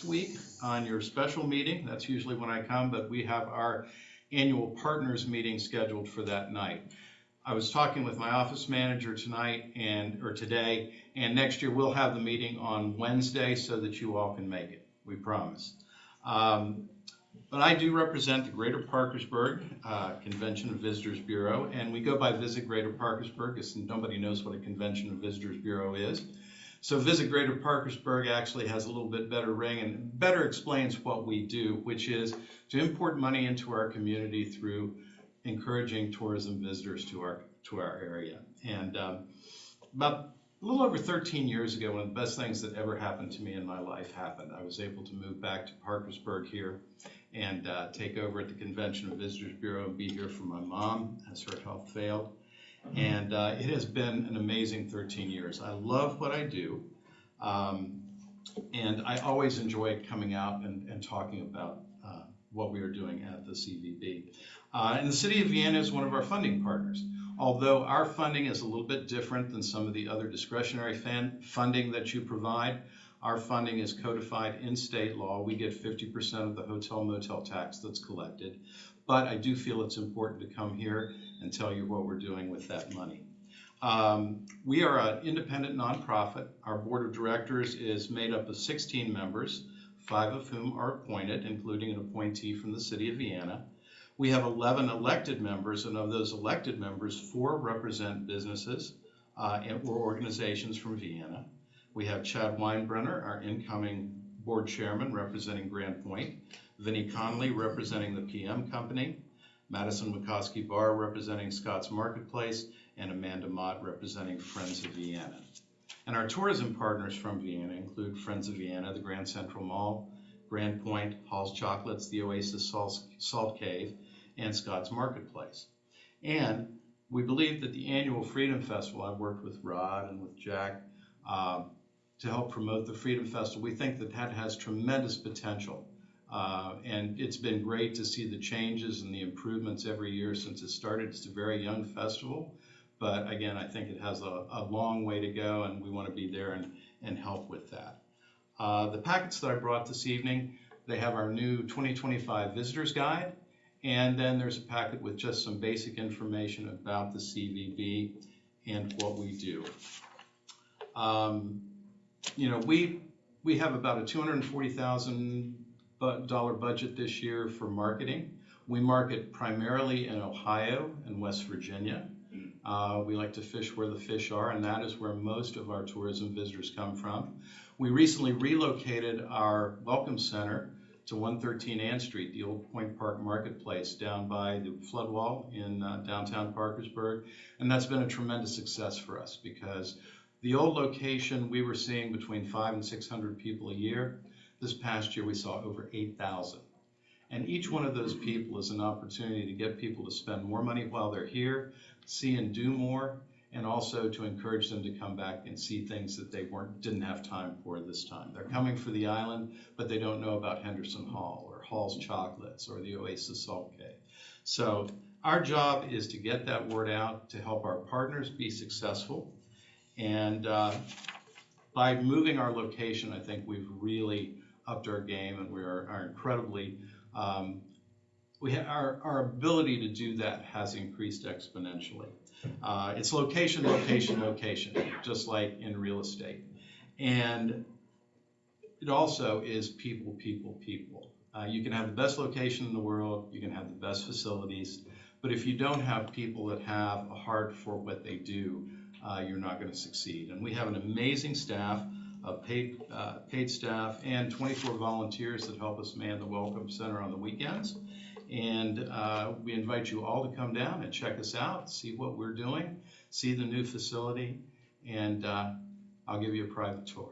next week on your special meeting. That's usually when I come, but we have our annual partners meeting scheduled for that night. I was talking with my office manager today, and next year we'll have the meeting on Wednesday so that you all can make it. We promise. But I do represent the Greater Parkersburg Convention and Visitors Bureau, and we go by Visit Greater Parkersburg because nobody knows what a Convention and Visitors Bureau is. So Visit Greater Parkersburg actually has a little bit better ring and better explains what we do, which is to import money into our community through encouraging tourism visitors to our area. And about a little over 13 years ago, one of the best things that ever happened to me in my life happened. I was able to move back to Parkersburg here and take over at the Convention and Visitors Bureau and be here for my mom as her health failed. And it has been an amazing 13 years. I love what I do, and I always enjoy coming out and talking about what we are doing at the CVB. And the City of Vienna is one of our funding partners. Although our funding is a little bit different than some of the other discretionary funding that you provide, our funding is codified in state law. We get 50% of the hotel motel tax that's collected. But I do feel it's important to come here and tell you what we're doing with that money. We are an independent nonprofit. Our board of directors is made up of 16 members, 5 of whom are appointed, including an appointee from the City of Vienna. We have 11 elected members, and of those elected members, 4 represent businesses or organizations from Vienna. We have Chad Weinbrenner, our incoming board chairman, representing Grand Point, Vinnie Conley, representing the PM Company, Madison McCoskey Barr, representing Scott's Marketplace, and Amanda Mott, representing Friends of Vienna. And our tourism partners from Vienna include Friends of Vienna, the Grand Central Mall, Grand Point, Hall's Chocolates, the Oasis Salt Cave, and Scott's Marketplace. And we believe that the annual Freedom Festival, I've worked with Rod and with Jack to help promote the Freedom Festival. We think that that has tremendous potential. And it's been great to see the changes and the improvements every year since it started. It's a very young festival, but again, I think it has a long way to go, and we want to be there and help with that. The packets that I brought this evening, they have our new 2025 Visitors Guide, and then there's a packet with just some basic information about the CVB and what we do. You know, we have about a $240,000 budget this year for marketing. We market primarily in Ohio and West Virginia. We like to fish where the fish are, and that is where most of our tourism visitors come from. We recently relocated our Welcome Center to 113 Ann Street, the old Point Park Marketplace down by the flood wall in downtown Parkersburg, and that's been a tremendous success for us because the old location, we were seeing between 500 and 600 people a year. This past year, we saw over 8,000. And each one of those people is an opportunity to get people to spend more money while they're here, see and do more, and also to encourage them to come back and see things that they didn't have time for this time. They're coming for the island, but they don't know about Henderson Hall or Hall's Chocolates or the Oasis Salt Cave. So our job is to get that word out to help our partners be successful. And by moving our location, I think we've really upped our game, and we are incredibly, our ability to do that has increased exponentially. It's location, location, location, just like in real estate. And it also is people, people, people. You can have the best location in the world, you can have the best facilities, but if you don't have people that have a heart for what they do, you're not going to succeed. And we have an amazing staff of paid staff and 24 volunteers that help us man the Welcome Center on the weekends. And we invite you all to come down and check us out, see what we're doing, see the new facility, and I'll give you a private tour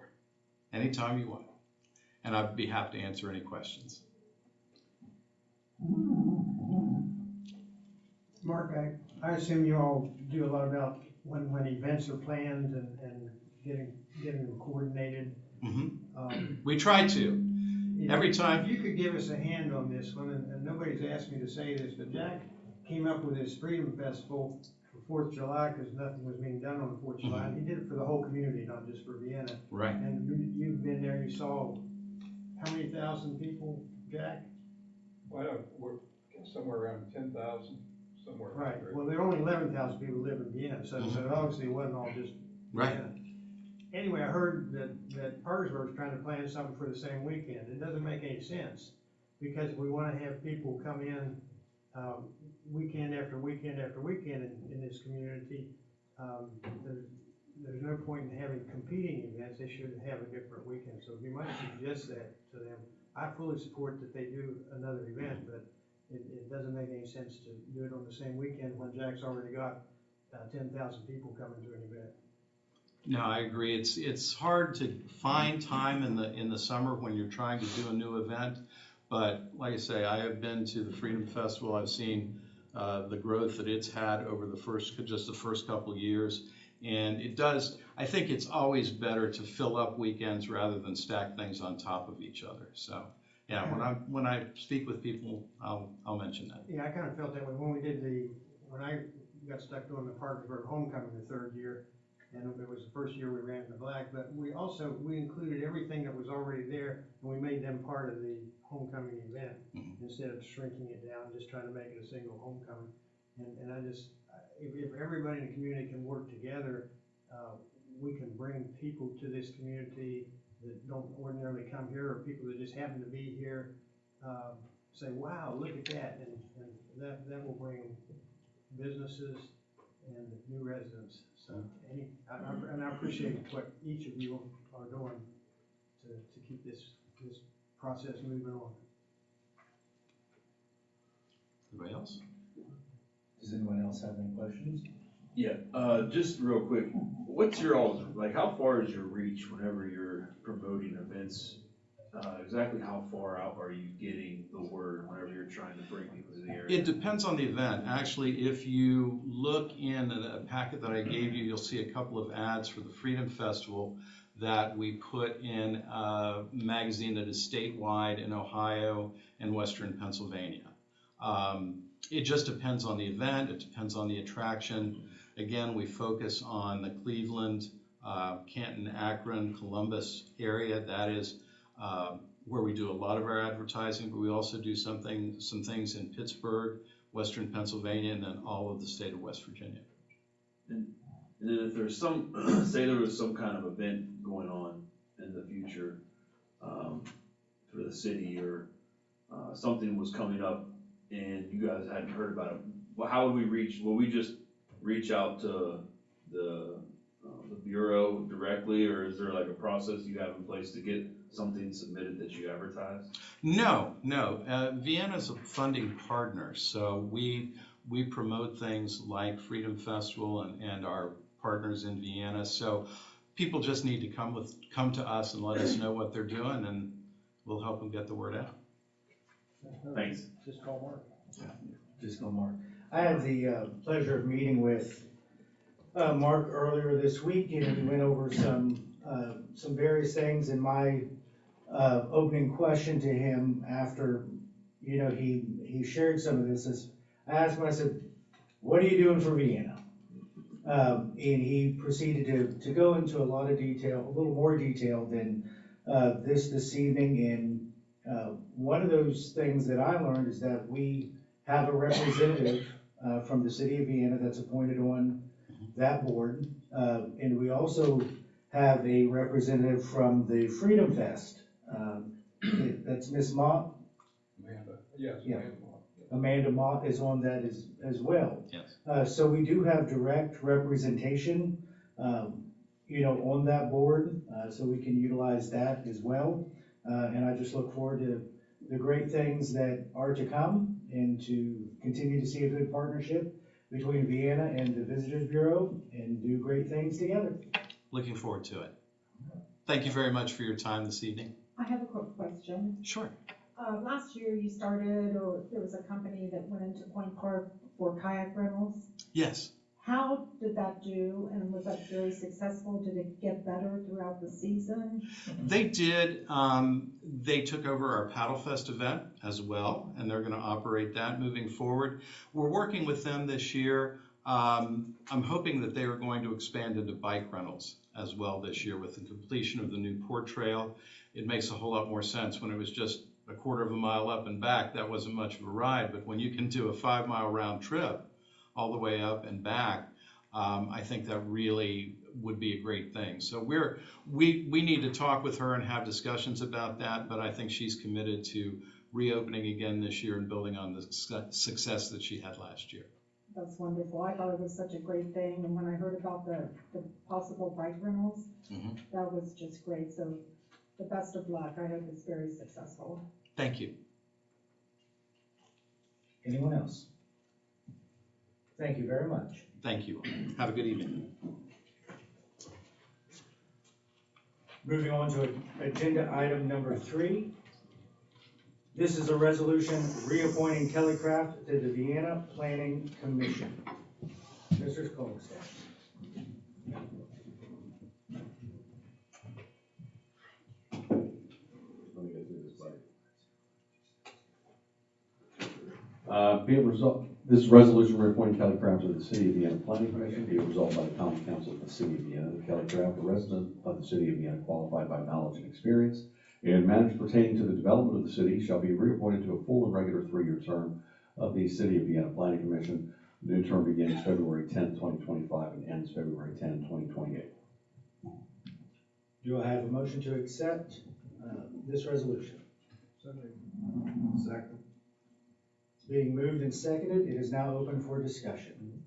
anytime you want. And I'd be happy to answer any questions. Mark, I assume you all do a lot about when events are planned and getting them coordinated. Mm-hmm. We try to. Every time. You could give us a hand on this one, and nobody's asked me to say this, but Jack came up with his Freedom Festival for 4th of July because nothing was being done on the 4th of July. And he did it for the whole community, not just for Vienna. Right. And you've been there, you saw how many thousand people, Jack? Well, we're somewhere around 10,000, somewhere. Right, around there. well, there are only 11,000 people who live in Vienna, so it obviously wasn't all just Right. Vienna. Anyway, I heard that Parkersburg's trying to plan something for the same weekend. It doesn't make any sense, because we wanna have people come in, weekend after weekend after weekend in this community. There's no point in having competing events. They should have a different weekend, so you might suggest that to them. I fully support that they do another event, but it doesn't make any sense to do it on the same weekend when Jack's already got 10,000 people coming to an event. No, I agree. It's hard to find time in the summer when you're trying to do a new event. But like I say, I have been to the Freedom Festival. I've seen the growth that it's had over the first couple of years. And it does, I think it's always better to fill up weekends rather than stack things on top of each other. So, yeah, when I speak with people, I'll mention that. Yeah, I kind of felt that way when I got stuck doing the Parkersburg Homecoming the third year, and it was the first year we ran in the black, but we included everything that was already there, and we made them part of the homecoming event, instead of shrinking it down, just trying to make it a single homecoming. And if everybody in the community can work together, we can bring people to this community that don't ordinarily come here, or people that just happen to be here, say, wow, look at that, and that will bring businesses and new residents. So, and I appreciate what each of you are doing to keep this process moving on. Anybody else? Does anyone else have any questions? Yeah, just real quick, what's your all, like, how far is your reach whenever you're promoting events? Exactly how far out are you getting the word whenever you're trying to bring people to the area? It depends on the event. Actually, if you look in a packet that I gave you, you'll see a couple of ads for the Freedom Festival that we put in a magazine that is statewide in Ohio and Western Pennsylvania. It just depends on the event. It depends on the attraction. Again, we focus on the Cleveland, Canton, Akron, Columbus area. That is where we do a lot of our advertising, but we also do some things in Pittsburgh, Western Pennsylvania, and then all of the state of West Virginia. And then if there's some, say there was some kind of event going on in the future for the city, or something was coming up and you guys hadn't heard about it, well, how would we reach? Will we just reach out to the bureau directly, or is there like a process you have in place to get something submitted that you advertise? No. Vienna's a funding partner, so we promote things like Freedom Festival and our partners in Vienna. So people just need to come to us and let us know what they're doing, and we'll help them get the word out. Thanks. Just call Mark. Just no more. I had the pleasure of meeting with Mark earlier this week, and we went over some various things. And my opening question to him after, he shared some of this is, I asked him, I said, what are you doing for Vienna? And he proceeded to go into a lot of detail, a little more detail than this evening. And one of those things that I learned is that we have a representative from the city of Vienna that's appointed on that board. And we also have a representative from the Freedom Fest. That's Miss Mott. Amanda, yes, Yeah. Amanda Moore. Amanda Mott is on that as well. Yes. So we do have direct representation, on that board, so we can utilize that as well. And I just look forward to the great things that are to come, and to continue to see a good partnership between Vienna and the Visitors Bureau, and do great things together. Looking forward to it. Thank you very much for your time this evening. I have a quick question. Sure. Last year you started, or there was a company that went into Point Park for kayak rentals. Yes. How did that do, and was that very successful? Did it get better throughout the season? They did. They took over our Paddle Fest event as well, and they're going to operate that moving forward. We're working with them this year. I'm hoping that they are going to expand into bike rentals as well this year with the completion of the new port trail. it makes a whole lot more sense. When it was just a quarter of a mile up and back, that wasn't much of a ride. But when you can do a 5 mile round trip all the way up and back, I think that really would be a great thing. So we need to talk with her and have discussions about that, but I think she's committed to reopening again this year and building on the success that she had last year. That's wonderful. I thought it was such a great thing, and when I heard about the possible bike rentals, that was just great. So the best of luck. I hope it's very successful. Thank you. Anyone else? Thank you very much. Thank you. Have a good evening. Moving on to agenda item number 3. This is a resolution reappointing Kelly Craft to the Vienna Planning Commission. Mr. Kolstad. Let me get through this slide. Be it resolved, this resolution reappointing Kelly Craft to the City of Vienna Planning Commission. Be it resolved by the Common Council of the City of Vienna that Kelly Craft, a resident of the City of Vienna, qualified by knowledge and experience in matters pertaining to the development of the city, shall be reappointed to a full and regular 3-year term of the City of Vienna Planning Commission. The new term begins February 10, 2025 and ends February 10, 2028. Do I have a motion to accept this resolution? Second. Being moved and seconded, it is now open for discussion.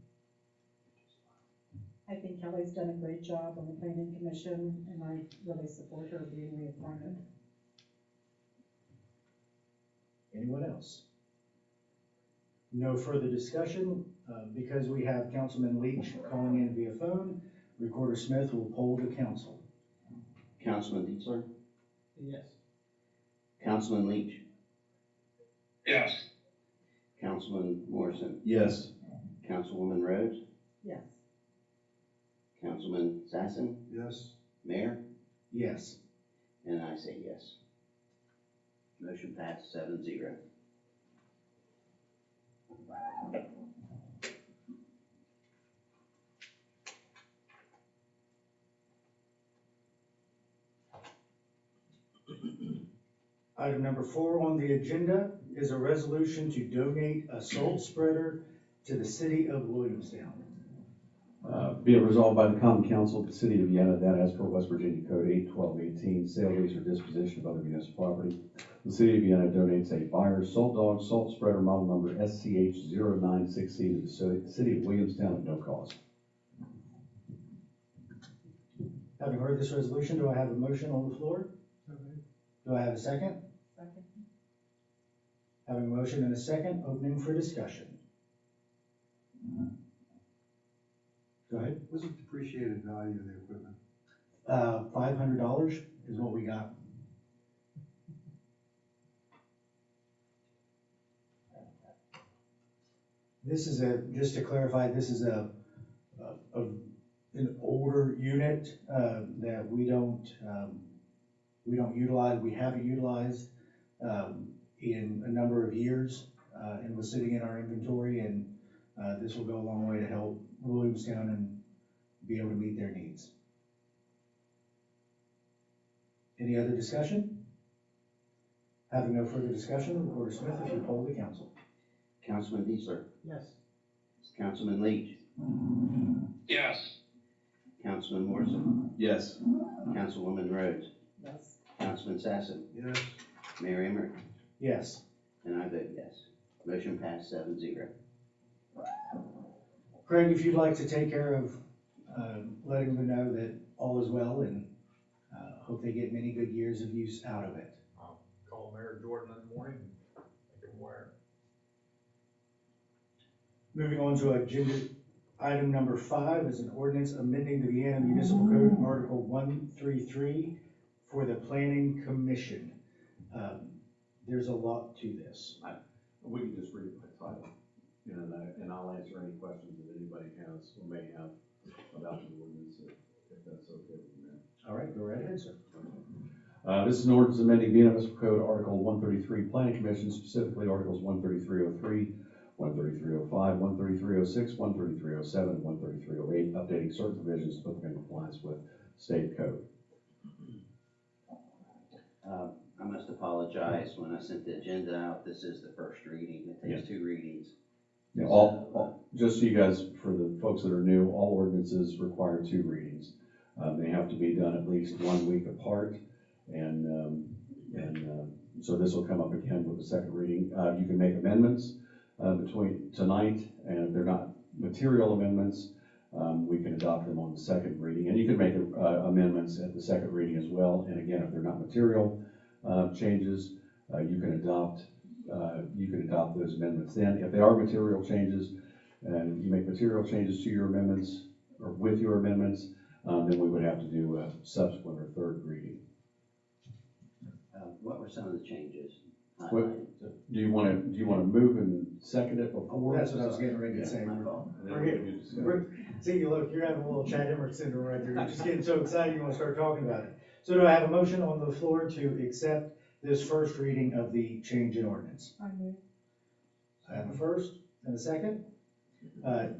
I think Kelly's done a great job on the planning commission, and I really support her being reappointed. Anyone else? No further discussion. Because we have Councilman Leach calling in via phone, Recorder Smith will poll the council. Councilman Dietzler? Yes. Councilman Leach? Yes. Councilman Morrison? Yes. Councilwoman Rhodes? Yes. Councilman Sassen? Yes. Mayor? Yes. And I say yes. Motion passed 7-0. Item number 4 on the agenda is a resolution to donate a salt spreader to the City of Williamstown. Be it resolved by the Common Council of the City of Vienna that as per West Virginia Code 81218, sale, lease, or disposition of other municipal property, the City of Vienna donates a Byers Salt Dog Salt Spreader model number SCH096C to the City of Williamstown at no cost. Having heard this resolution, do I have a motion on the floor? Do I have a second? Second. Having a motion and a second, opening for discussion. Go ahead. What's the depreciated value of the equipment? $500 is what we got. This is just to clarify, this is an older unit that we don't utilize, we haven't utilized in a number of years, and was sitting in our inventory, and this will go a long way to help Williamstown and be able to meet their needs. Any other discussion? Having no further discussion, Recorder Smith, if you poll the council. Councilman Dietzler? Yes. Councilman Leach? Yes. Councilman Morrison? Yes. Councilwoman Rhodes? Yes. Councilman Sassen? Yes. Mayor Emmerich? Yes. And I vote yes. Motion passed 7-0. Craig, if you'd like to take care of letting them know that all is well, and hope they get many good years of use out of it. I'll call Mayor Jordan in the morning and make him aware. Moving on to agenda item number 5 is an ordinance amending the Vienna Municipal Code, Article 133 for the Planning Commission. There's a lot to this. We can just read it by title, and I'll answer any questions that anybody has or may have about the ordinance, if that's okay with you, Mayor. All right, go right ahead, sir. This is an ordinance amending Vienna Municipal Code Article 133 Planning Commission, specifically Articles 13303, 13305, 13306, 13307, and 13308, updating certain provisions to put them in compliance with state code. I must apologize, when I sent the agenda out, this is the first reading, it takes 2 readings. Yeah, just so you guys, for the folks that are new, all ordinances require 2 readings. They have to be done at least 1 week apart, and so this will come up again with the second reading. You can make amendments between tonight, and if they're not material amendments, we can adopt them on the second reading, and you can make amendments at the second reading as well. And again, if they're not material changes, you can adopt those amendments then. If they are material changes, and you make material changes to your amendments, or with your amendments, then we would have to do a subsequent or third reading. What were some of the changes? What- Do you want to move and second it before? That's what I was getting ready to say. My fault. See, you look, you're having a little Chad Emmert syndrome right there. You're just getting so excited you want to start talking about it. So do I have a motion on the floor to accept this first reading of the change in ordinance? I move. I have a first and a second.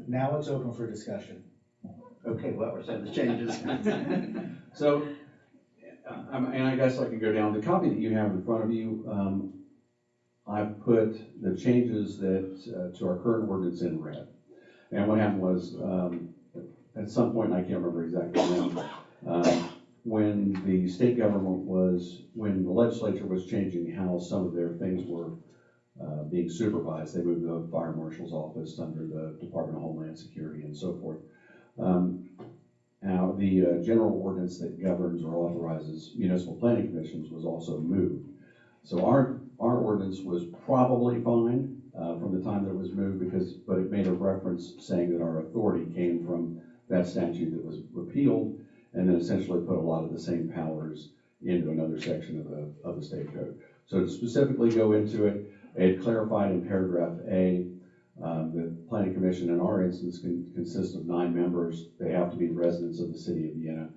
Now it's open for discussion. Okay, what were some of the changes? So, and I guess I can go down, the copy that you have in front of you, I've put the changes that, to our current ordinance in red. And what happened was, at some point, and I can't remember exactly when, when the state government when the legislature was changing how some of their things were being supervised, they moved the fire marshal's office under the Department of Homeland Security and so forth. Now, the general ordinance that governs or authorizes municipal planning commissions was also moved. So our ordinance was probably fine from the time that it was moved, but it made a reference saying that our authority came from that statute that was repealed, and then essentially put a lot of the same powers into another section of the state code. So to specifically go into it, it clarified in paragraph A, the planning commission in our instance consists of 9 members. They have to be residents of the city of Vienna.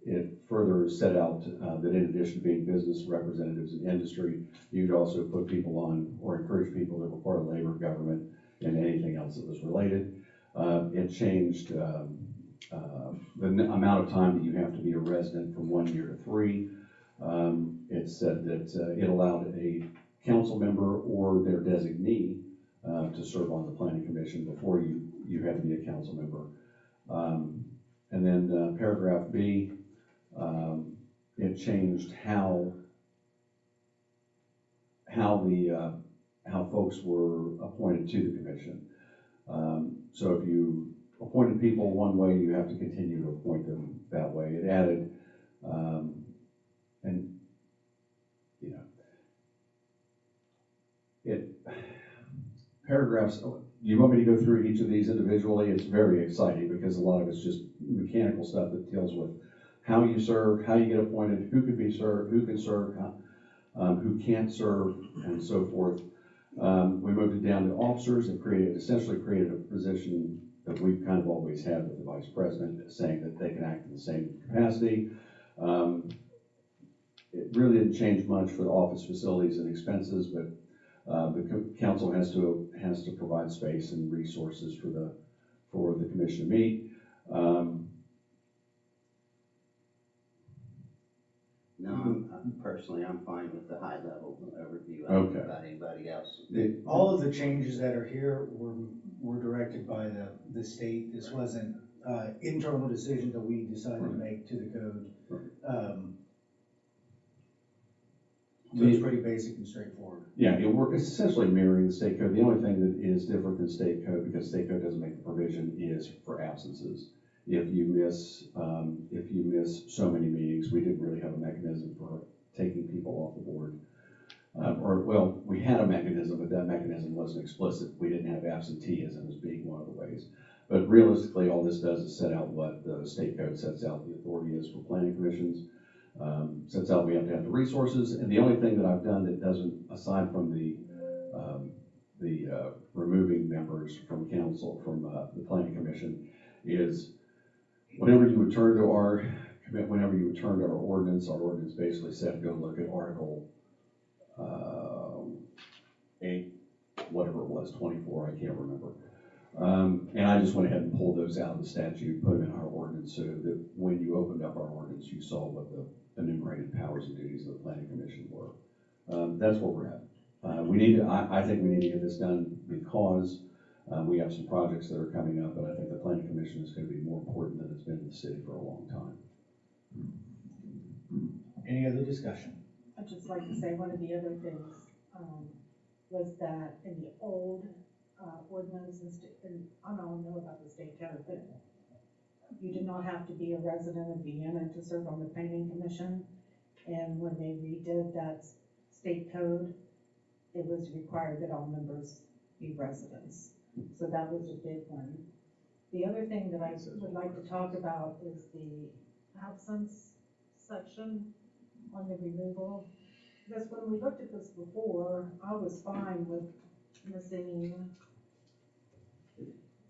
It further set out that in addition to being business representatives in industry, you could also put people on or encourage people that were part of labor, government, and anything else that was related. It changed the amount of time that you have to be a resident from 1 year to 3. It said that it allowed a council member or their designee to serve on the planning commission before you had to be a council member. And then paragraph B, it changed how folks were appointed to the commission. So if you appointed people one way, you have to continue to appoint them that way. It added, and you know, paragraphs. Do you want me to go through each of these individually? It's very exciting because a lot of it's just mechanical stuff that deals with how you serve, how you get appointed, who can be served, who can serve, who can't serve, and so forth. We moved it down to officers and essentially created a position that we've kind of always had with the vice president, saying that they can act in the same capacity. It really didn't change much for the office facilities and expenses, but the council has to provide space and resources for the commission to meet. No, I'm fine with the high level overview. I don't know about anybody else. All of the changes that are here were directed by the state. This wasn't internal decision that we decided to make to the code. So it's pretty basic and straightforward. Yeah, it's essentially mirroring the state code. The only thing that is different than state code, because state code doesn't make the provision, is for absences. If you miss so many meetings, we didn't really have a mechanism for taking people off the board. We had a mechanism, but that mechanism wasn't explicit. We didn't have absenteeism as being one of the ways. But realistically, all this does is set out what the state code sets out the authority is for planning commissions. Sets out we have to have the resources, and the only thing that I've done that doesn't, aside from the removing members from council, from the planning commission, is whenever you would turn to our ordinance basically said go look at Article 8, whatever it was, 24, I can't remember. And I just went ahead and pulled those out of the statute, put them in our ordinance, so that when you opened up our ordinance, you saw what the enumerated powers and duties of the planning commission were. That's where we're at. I think we need to get this done because we have some projects that are coming up, and I think the planning commission is going to be more important than it's been in the city for a long time. Any other discussion? I'd just like to say one of the other things, was that in the old, ordinance and I don't know about the state code, but you did not have to be a resident of Vienna to serve on the planning commission. And when they redid that state code, it was required that all members be residents. So that was a big one. The other thing that I would like to talk about is the absence section on the removal. Because when we looked at this before, I was fine with missing,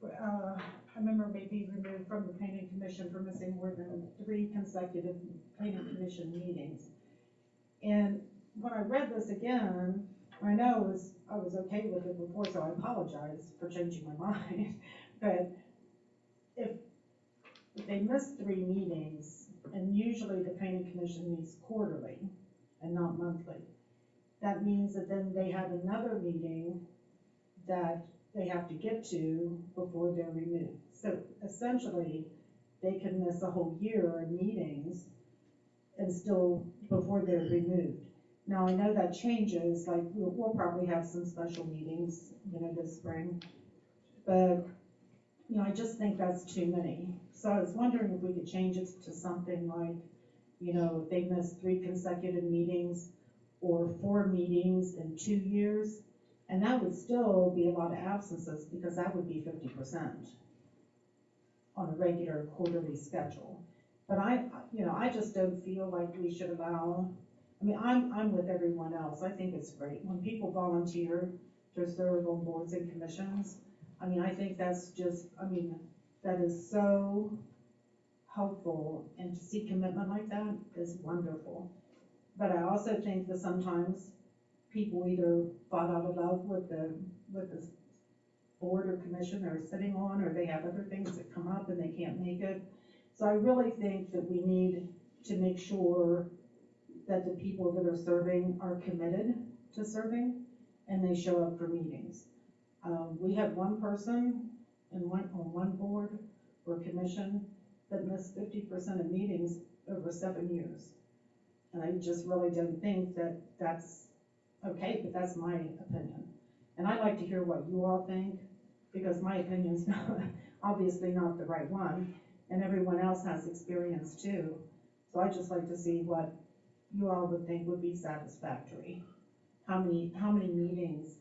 I remember maybe removed from the planning commission for missing more than 3 consecutive planning commission meetings. And when I read this again, I know I was okay with it before, so I apologize for changing my mind. But if they miss 3 meetings, and usually the planning commission meets quarterly and not monthly, that means that then they have another meeting that they have to get to before they're removed. So essentially, they can miss a whole year of meetings and still, before they're removed. Now, I know that changes, like, we'll probably have some special meetings, this spring, but, I just think that's too many. So I was wondering if we could change it to something like, if they miss 3 consecutive meetings or 4 meetings in 2 years, and that would still be a lot of absences because that would be 50% on a regular quarterly schedule. But I just don't feel like we should allow, I'm with everyone else. I think it's great when people volunteer to serve on boards and commissions. I think that's just, that is so helpful, and to see commitment like that is wonderful. But I also think that sometimes people either fall out of love with the board or commission they're sitting on, or they have other things that come up and they can't make it. So I really think that we need to make sure that the people that are serving are committed to serving and they show up for meetings. We had one person on one board or commission that missed 50% of meetings over 7 years. And I just really don't think that that's okay, but that's my opinion. And I'd like to hear what you all think, because my opinion's obviously not the right one, and everyone else has experience too. So I'd just like to see what you all would think would be satisfactory. How many meetings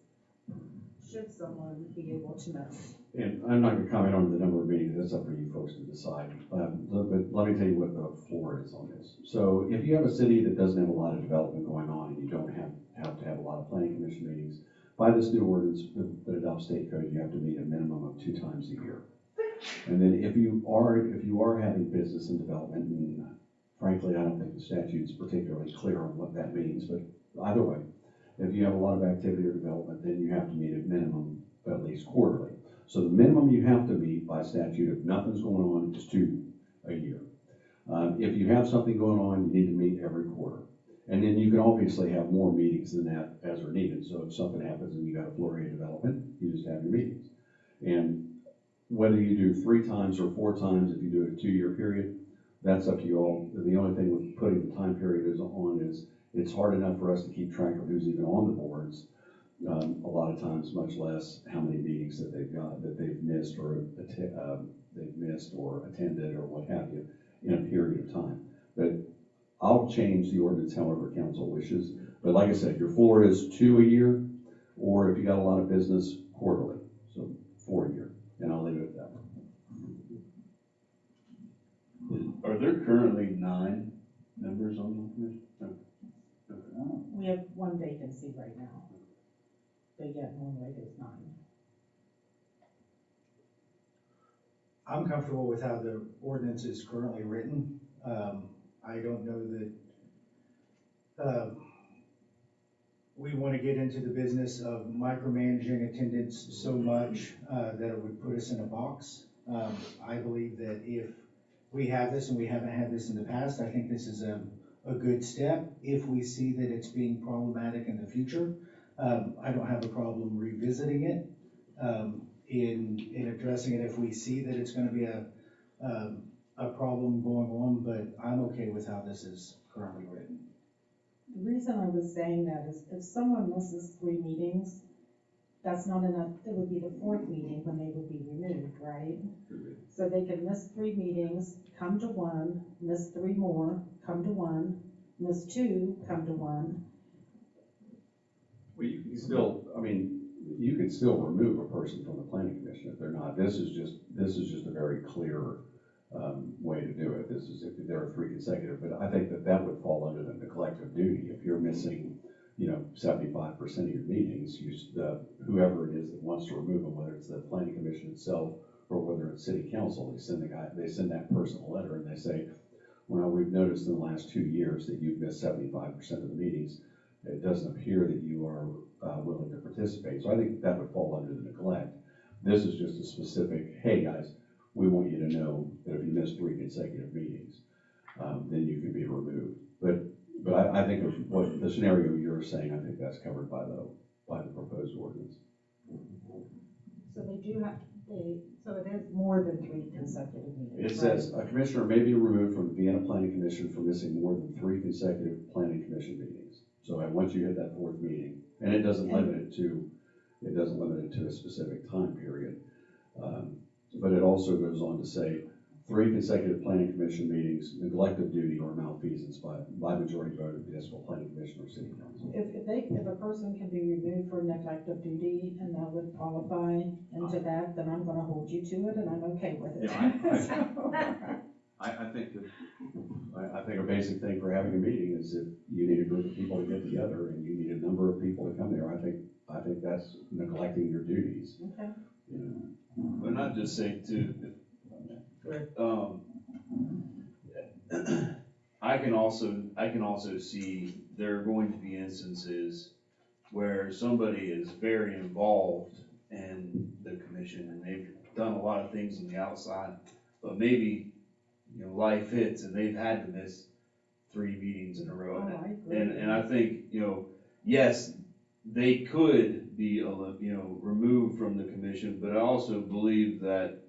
should someone be able to miss? And I'm not going to comment on the number of meetings, that's up for you folks to decide. But let me tell you what the floor is on this. So if you have a city that doesn't have a lot of development going on and you don't have to have a lot of planning commission meetings, by this new ordinance that adopts state code, you have to meet a minimum of 2 times a year. And then if you are having business and development, and frankly, I don't think the statute's particularly clear on what that means, but either way, if you have a lot of activity or development, then you have to meet a minimum of at least quarterly. So the minimum you have to meet by statute, if nothing's going on, is 2 a year. If you have something going on, you need to meet every quarter. And then you can obviously have more meetings than that as are needed. So if something happens and you got a flurry of development, you just have your meetings. And whether you do 3 times or 4 times, if you do a 2-year period, that's up to you all. The only thing with putting the time period on is it's hard enough for us to keep track of who's even on the boards. A lot of times, much less how many meetings that they've missed or attended or what have you in a period of time. But I'll change the ordinance however council wishes. But like I said, your floor is 2 a year, or if you got a lot of business, quarterly. So 4 a year, and I'll leave it at that. Are there currently 9 members on the commission? We have 1 vacancy right now, but yet normally there's 9. I'm comfortable with how the ordinance is currently written. I don't know that we want to get into the business of micromanaging attendance so much that it would put us in a box. I believe that if we have this, and we haven't had this in the past, I think this is a good step. If we see that it's being problematic in the future, I don't have a problem revisiting it, in addressing it if we see that it's gonna be a problem going on, but I'm okay with how this is currently written. The reason I was saying that is if someone misses 3 meetings, that's not enough, it would be the 4th meeting when they would be removed, right? So they can miss 3 meetings, come to 1, miss 3 more, come to 1, miss 2, come to 1. Well, you can still, I mean, you could still remove a person from the planning commission if they're not. This is just a very clear way to do it. This is if there are 3 consecutive, but I think that would fall under the neglect of duty. If you're missing, 75% of your meetings, whoever it is that wants to remove them, whether it's the planning commission itself or whether it's city council, they send that person a letter and they say, well, we've noticed in the last 2 years that you've missed 75% of the meetings. It doesn't appear that you are willing to participate. So I think that would fall under the neglect. This is just a specific, hey guys, we want you to know that if you miss 3 consecutive meetings, then you can be removed. But I think of what the scenario you're saying, I think that's covered by the proposed ordinance. So they do have, so it is more than 3 consecutive meetings, It right? says a commissioner may be removed from the Vienna Planning Commission for missing more than 3 consecutive planning commission meetings. So once you hit that 4th meeting, and it doesn't limit it to a specific time period. But it also goes on to say 3 consecutive planning commission meetings, neglect of duty or malfeasance by majority vote of the municipal planning commission or city council. If a person can be removed for neglect of duty and that would qualify into that, then I'm gonna hold you to it and I'm okay with it. I think a basic thing for having a meeting is if you need a group of people to get together and you need a number of people to come there, I think that's neglecting your duties. Okay. But not just say too, I can also see there are going to be instances where somebody is very involved in the commission and they've done a lot of things on the outside, but maybe, life hits and they've had to miss 3 meetings in a row. Oh, I agree. And I think, yes, they could be, removed from the commission, but I also believe that,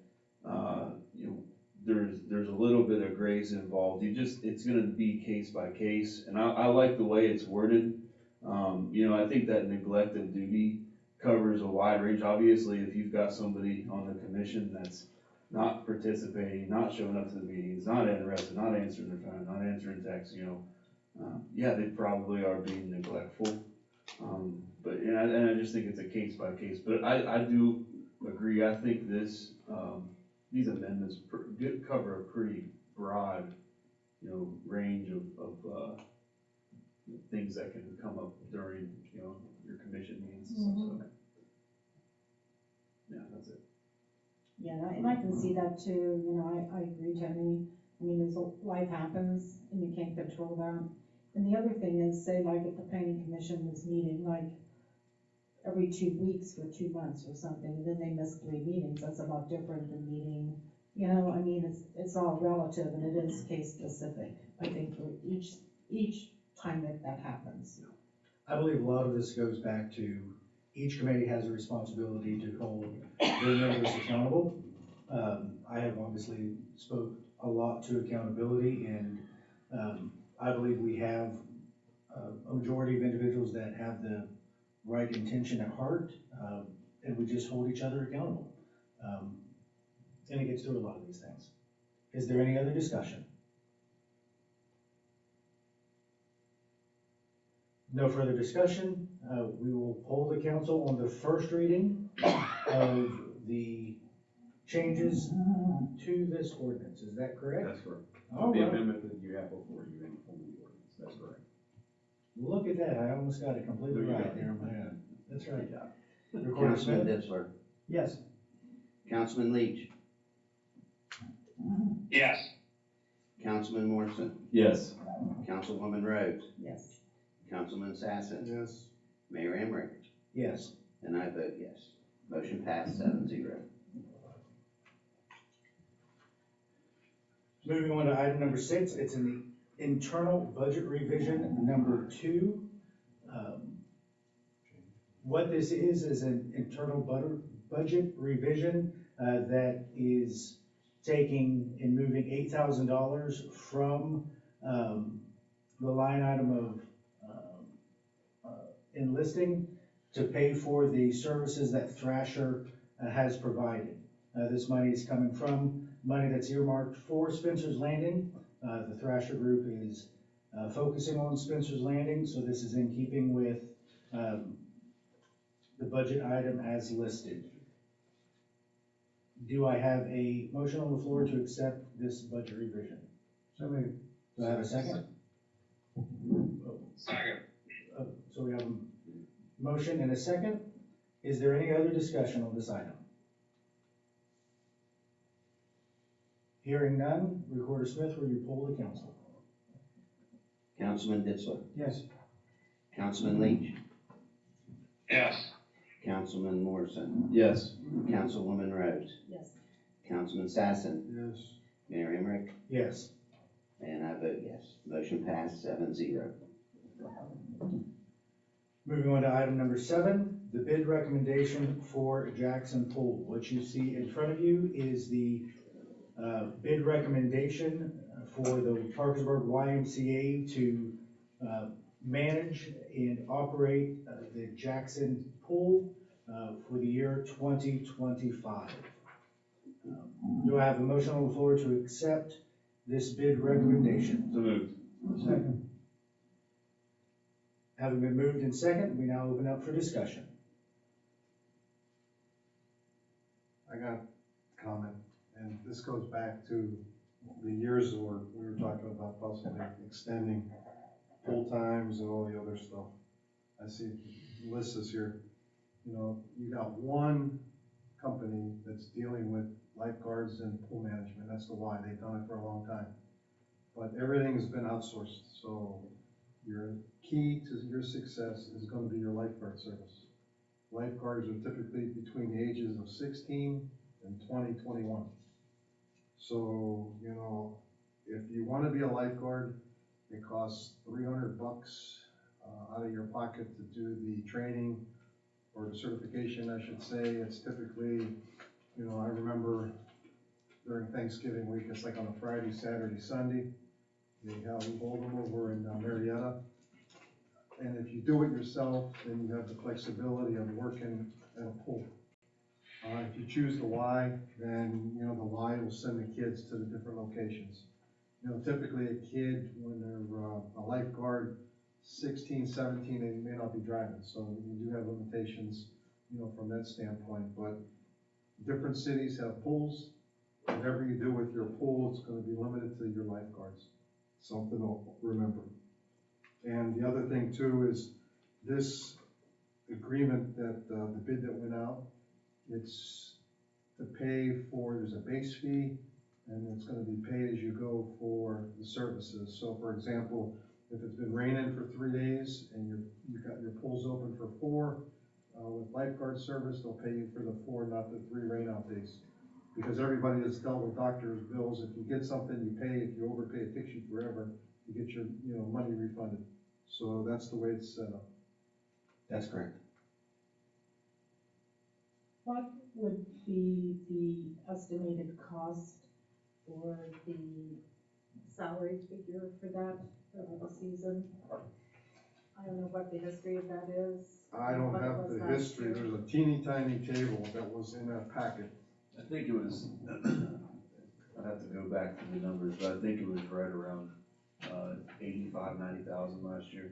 there's a little bit of grace involved. It's gonna be case by case, and I like the way it's worded. I think that neglect of duty covers a wide range. Obviously, if you've got somebody on the commission that's not participating, not showing up to the meetings, not interested, not answering their phone, not answering texts, they probably are being neglectful. But I just think it's a case by case. But I do agree. I think these amendments cover a pretty broad, range of things that can come up during, your commission meetings and stuff. So, yeah, that's it. Yeah, and I can see that too, I agree, Tony. I mean, life happens and you can't control that. And the other thing is, say like if the planning commission was meeting like every 2 weeks for 2 months or something, and then they miss 3 meetings, that's a lot different than meeting, it's all relative and it is case specific, I think, for each time that happens. I believe a lot of this goes back to each committee has a responsibility to hold their members accountable. I have obviously spoke a lot to accountability, and I believe we have a majority of individuals that have the right intention at heart, and we just hold each other accountable. And it gets through a lot of these things. Is there any other discussion? No further discussion. We will poll the council on the first reading of the changes to this ordinance. Is that correct? That's correct. All The right. amendment that you have before you in the ordinance, that's correct. Look at that. I almost got it completely right there in my head. That's right. Recorder Councilman Smith? Ditzler, Yes. Councilman Leach, Yes. Councilman Morrison, Yes. Councilwoman Rhodes, Yes. Councilman Sassen, Yes. Mayor Emmerich, Yes. and I vote yes. Motion passed 7-0. Moving on to item number 6, it's in the internal budget revision number 2. What this is an internal budget revision that is taking and moving $8,000 from the line item of enlisting to pay for the services that Thrasher has provided. This money is coming from money that's earmarked for Spencer's Landing. The Thrasher Group is focusing on Spencer's Landing, so this is in keeping with the budget item as listed. Do I have a motion on the floor to accept this budget revision? So moved. Do I have a second? Second. So we have a motion and a second. Is there any other discussion on this item? Hearing none, Recorder Smith, will you poll the council? Councilman Ditzler, Yes. Councilman Leach, Yes. Councilman Morrison, Yes. Councilwoman Rose, Yes. Councilman Sassen, Yes. Mayor Emmerich, Yes. and I vote yes. Motion passed 7-0. Moving on to item number 7, the bid recommendation for Jackson Pool. What you see in front of you is the bid recommendation for the Parkersburg YMCA to manage and operate the Jackson Pool for the year 2025. Do I have a motion on the floor to accept this bid recommendation? So moved. Second. Having been moved and second, we now open up for discussion. I got a comment, and this goes back to the years where we were talking about possibly extending pool times and all the other stuff. I see the list is here. You know, you got one company that's dealing with lifeguards and pool management. That's the Y. They've done it for a long time. But everything has been outsourced, so your key to your success is going to be your lifeguard service. Lifeguards are typically between the ages of 16 and 21. So, you know, if you want to be a lifeguard, it costs $300 out of your pocket to do the training or the certification, I should say. It's typically, you know, I remember during Thanksgiving week, it's like on a Friday, Saturday, Sunday. We hold them over in Marietta. And if you do it yourself, then you have the flexibility of working at a pool. If you choose the Y, then, you know, the Y will send the kids to the different locations. You know, typically a kid, when they're a lifeguard, 16, 17, they may not be driving. So you do have limitations, you know, from that standpoint. But different cities have pools. Whatever you do with your pool, it's going to be limited to your lifeguards. Something to remember. And the other thing too is this agreement that the bid that went out, it's to pay for, there's a base fee, and it's going to be paid as you go for the services. So for example, if it's been raining for 3 days and you've got your pools open for 4, with lifeguard service, they'll pay you for the 4, not the 3 rain out days. Because everybody that's dealt with doctor's bills, if you get something, you pay. If you overpay, it takes you forever to get your, you know, money refunded. So that's the way it's set up. That's correct. What would be the estimated cost for the salary figure for that, for the season? I don't know what the history of that is. I don't what it have was the last history. year. There's a teeny tiny table that was in that packet. I think it was, I'd have to go back to the numbers, but I think it was right around 85, 90,000 last year.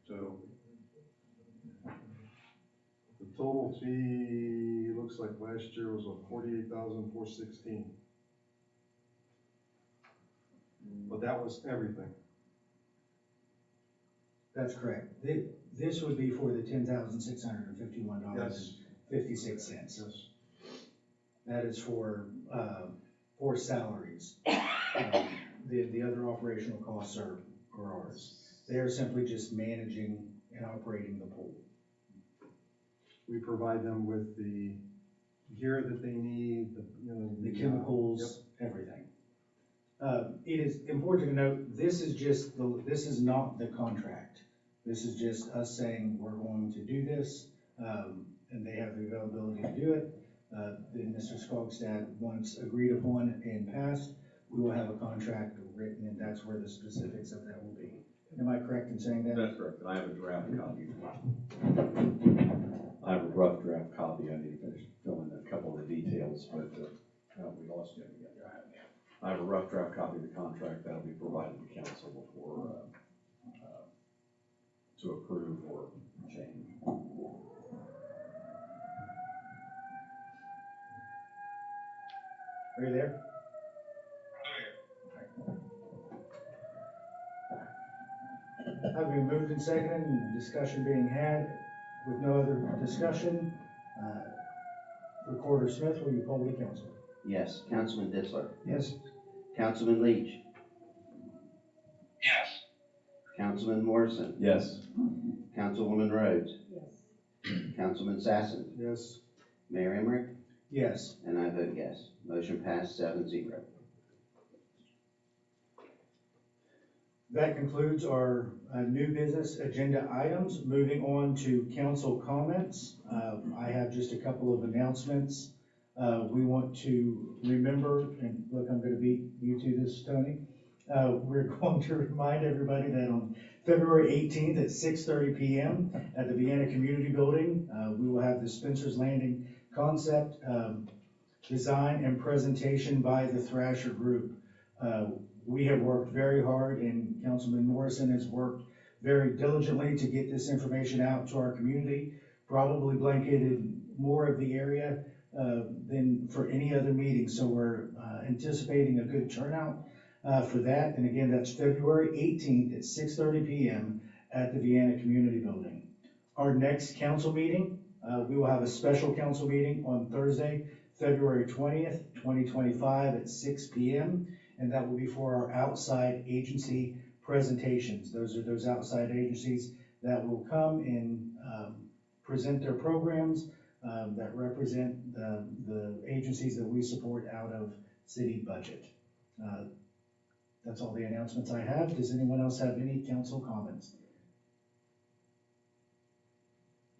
So, The total fee, looks like last year was $48,416. But that was everything. That's correct. This would be for the $10,651.56. Yes. That is for salaries. The other operational costs are ours. They are simply just managing and operating the pool. We provide them with the gear that they need, The chemicals, everything. It is important to note, this is not the contract. This is just us saying we're going to do this, and they have the availability to do it. Then Mr. Skogstad once agreed upon and passed, we will have a contract written, and that's where the specifics of that will be. Am I correct in saying that? That's correct, and I have a draft copy. I have a rough draft copy, I need to finish filling a couple of the details, but, we lost you. I have a rough draft copy of the contract that'll be provided to council before, to approve or change. Are you there? Have been moved and seconded, and discussion being had. With no other discussion, Recorder Smith, will you poll the council? Yes. Councilman Ditzler? Yes. Councilman Leach? Yes. Councilman Morrison? Yes. Councilwoman Rhodes? Yes. Councilman Sassen? Yes. Mayor Emmerich? Yes. And I vote yes. Motion passed 7-0. That concludes our new business agenda items. Moving on to council comments. I have just a couple of announcements. We want to remember, and look, I'm going to beat you to this, Tony. We're going to remind everybody that on February 18th at 6:30 p.m. at the Vienna Community Building, we will have the Spencer's Landing concept design and presentation by the Thrasher Group. We have worked very hard, and Councilman Morrison has worked very diligently to get this information out to our community, probably blanketed more of the area than for any other meeting. So we're anticipating a good turnout for that. And again, that's February 18th at 6:30 p.m. at the Vienna Community Building. Our next council meeting, we will have a special council meeting on Thursday, February 20th, 2025 at 6 p.m. And that will be for our outside agency presentations. Those are those outside agencies that will come and present their programs that represent the agencies that we support out of city budget. That's all the announcements I have. Does anyone else have any council comments?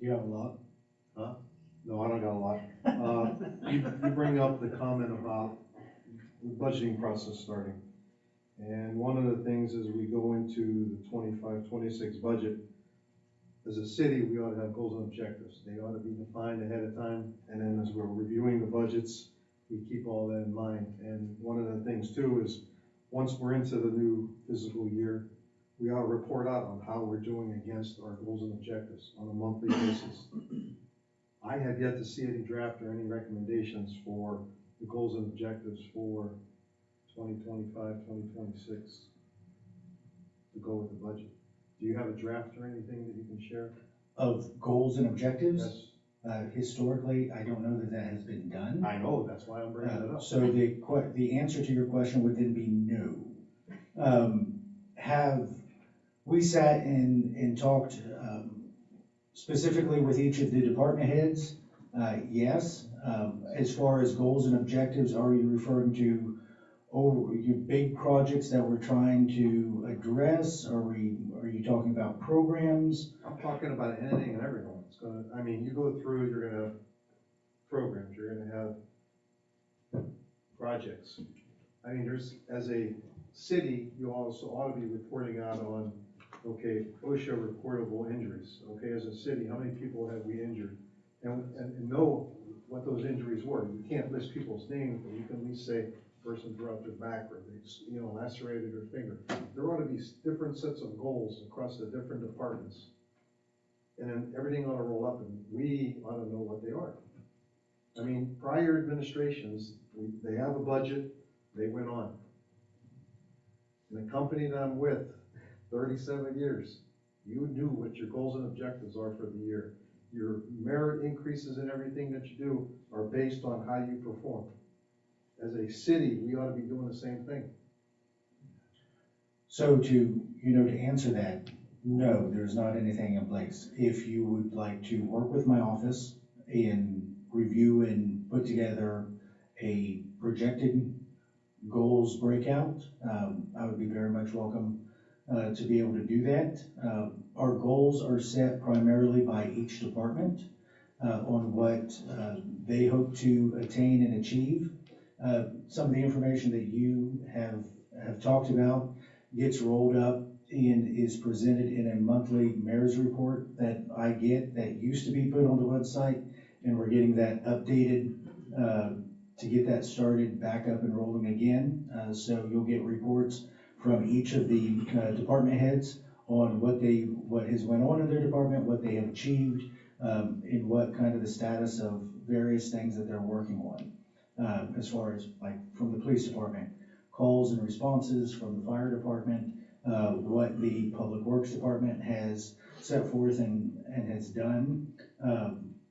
You have a lot? No, I don't got a lot. You bring up the comment about the budgeting process starting. And one of the things as we go into the 25-26 budget, as a city, we ought to have goals and objectives. They ought to be defined ahead of time. And then as we're reviewing the budgets, we keep all that in mind. And one of the things too is once we're into the new fiscal year, we ought to report out on how we're doing against our goals and objectives on a monthly basis. I have yet to see any draft or any recommendations for the goals and objectives for 2025, 2026 to go with the budget. Do you have a draft or anything that you can share? Of goals and objectives? Yes. Historically, I don't know that that has been done. I know, that's why I'm bringing it up. So the answer to your question would then be no. Have we sat and talked specifically with each of the department heads? Yes. As far as goals and objectives, are you referring to your big projects that we're trying to address? Are you talking about programs? I'm talking about anything and everything. You go through, you're gonna have programs, you're gonna have projects. As a city, you also ought to be reporting out on, okay, OSHA reportable injuries. Okay, as a city, how many people have we injured? And know what those injuries were. You can't list people's names, but you can at least say, person dropped their back or they, lacerated their finger. There ought to be different sets of goals across the different departments. And then everything ought to roll up and we ought to know what they are. Prior administrations, they have a budget, they went on. And the company that I'm with, 37 years, you knew what your goals and objectives are for the year. Your merit increases in everything that you do are based on how you perform. As a city, we ought to be doing the same thing. So to answer that, no, there's not anything in place. If you would like to work with my office and review and put together a projected goals breakout, I would be very much welcome to be able to do that. Our goals are set primarily by each department on what they hope to attain and achieve. Some of the information that you have talked about gets rolled up and is presented in a monthly mayor's report that I get, that used to be put on the website, and we're getting that updated to get that started back up and rolling again. So you'll get reports from each of the department heads on what has went on in their department, what they have achieved, and what kind of the status of various things that they're working on. As far as like from the police department, calls and responses from the fire department, what the public works department has set forth and has done.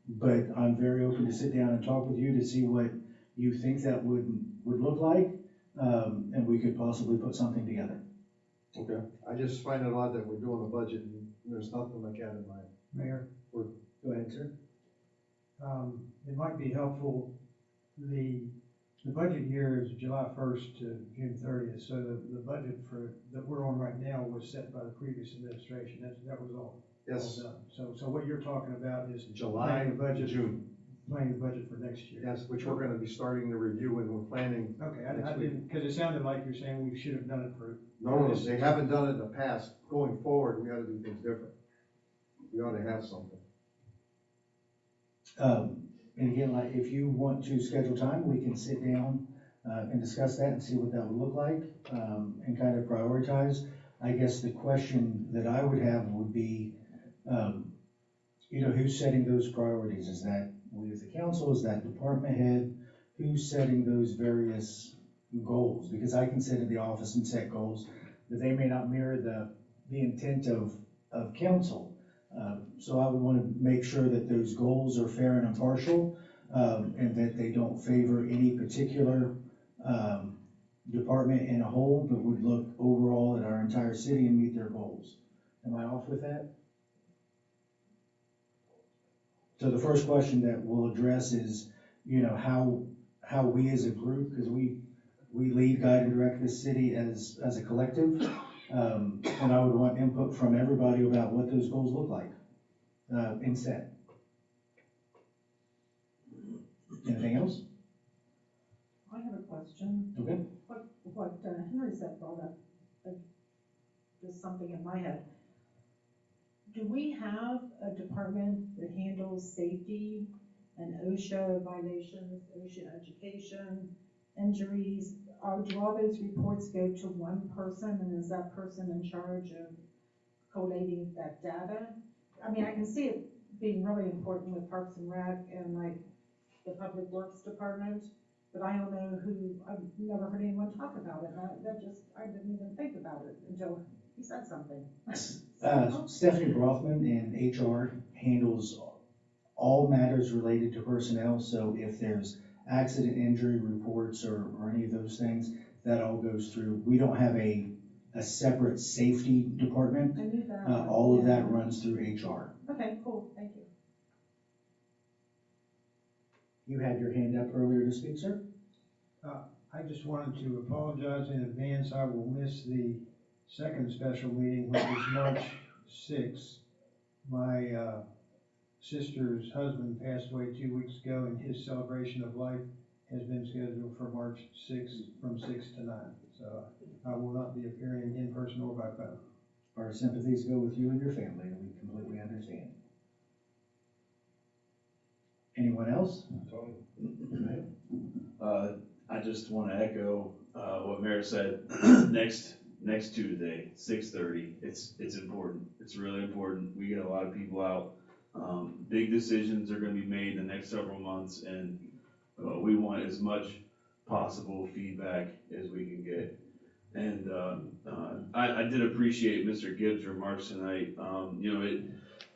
But I'm very open to sit down and talk with you to see what you think that would look like, and we could possibly put something together. Okay. I just find it odd that we're doing a budget and there's nothing like that in mind. Mayor, Go ahead, sir. it might be helpful, the budget year is July 1st to June 30th, so the budget that we're on right now was set by the previous administration. That was all Yes, done. So what you're talking about is July, planning the budget, June. planning the budget for next year. Yes, which we're gonna be starting to review and we're planning. Okay, I Next week. didn't, because it sounded like you're saying we should have done it for. No, they haven't done it in the past. Going forward, we gotta do things different. We ought to have something. And again, like, if you want to schedule time, we can sit down and discuss that and see what that would look like, and kind of prioritize. I guess the question that I would have would be, who's setting those priorities? Is that we as a council? Is that department head? Who's setting those various goals? Because I can sit in the office and set goals, but they may not mirror the intent of council. So I would want to make sure that those goals are fair and impartial, and that they don't favor any particular department in a whole, but would look overall at our entire city and meet their goals. Am I off with that? So the first question that we'll address is, how we as a group, because we lead, guide, and direct this city as a collective. And I would want input from everybody about what those goals look like, in set. Anything else? I have a question. Okay. What Henry said brought up, just something in my head. Do we have a department that handles safety and OSHA violations, OSHA education, injuries? Do all those reports go to one person, and is that person in charge of collating that data? I mean, I can see it being really important with Parks and Rec and like the Public Works Department, but I don't know I've never heard anyone talk about it. I didn't even think about it until he said something. Stephanie Brothman in HR handles all matters related to personnel, so if there's accident injury reports or any of those things, that all goes through. We don't have a separate safety department. I knew that. All of that runs through HR. Okay, cool, thank you. You had your hand up earlier to speak, sir? I just wanted to apologize in advance. I will miss the second special meeting, which is March 6th. My sister's husband passed away 2 weeks ago, and his celebration of life has been scheduled for March 6th from 6 to 9. So I will not be appearing in person or by phone. Our sympathies go with you and your family, and we completely understand. Anyone else? I just want to echo what Mayor said. Next Tuesday, 6:30. It's important. It's really important. We get a lot of people out. Big decisions are going to be made in the next several months, and we want as much possible feedback as we can get. And I did appreciate Mr. Gibbs' remarks tonight.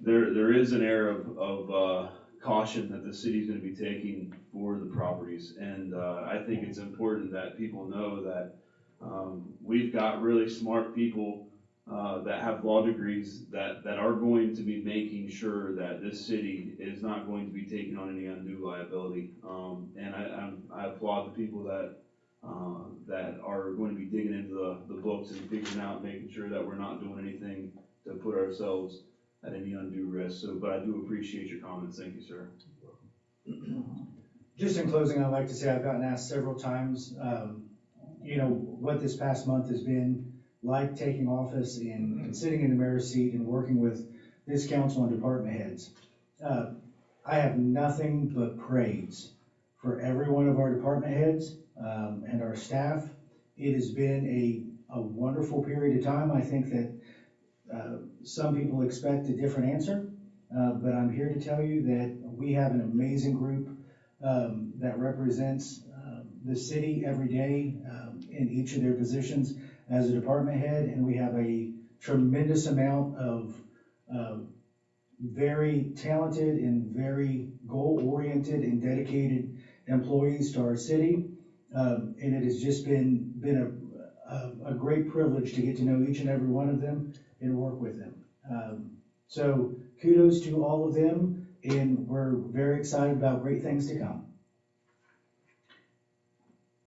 There is an air of caution that the city's going to be taking for the properties, and I think it's important that people know that We've got really smart people that have law degrees that are going to be making sure that this city is not going to be taking on any undue liability. And I applaud the people that are going to be digging into the books and figuring out, making sure that we're not doing anything to put ourselves at any undue risk. So, but I do appreciate your comments. Thank you, sir. Just in closing, I'd like to say I've gotten asked several times, what this past month has been like taking office and sitting in the mayor's seat and working with this council and department heads. I have nothing but praise for every one of our department heads and our staff. It has been a wonderful period of time. I think that some people expect a different answer, but I'm here to tell you that we have an amazing group that represents the city every day in each of their positions as a department head, and we have a tremendous amount of very talented and very goal-oriented and dedicated employees to our city, and it has just been a great privilege to get to know each and every one of them and work with them. So kudos to all of them, and we're very excited about great things to come.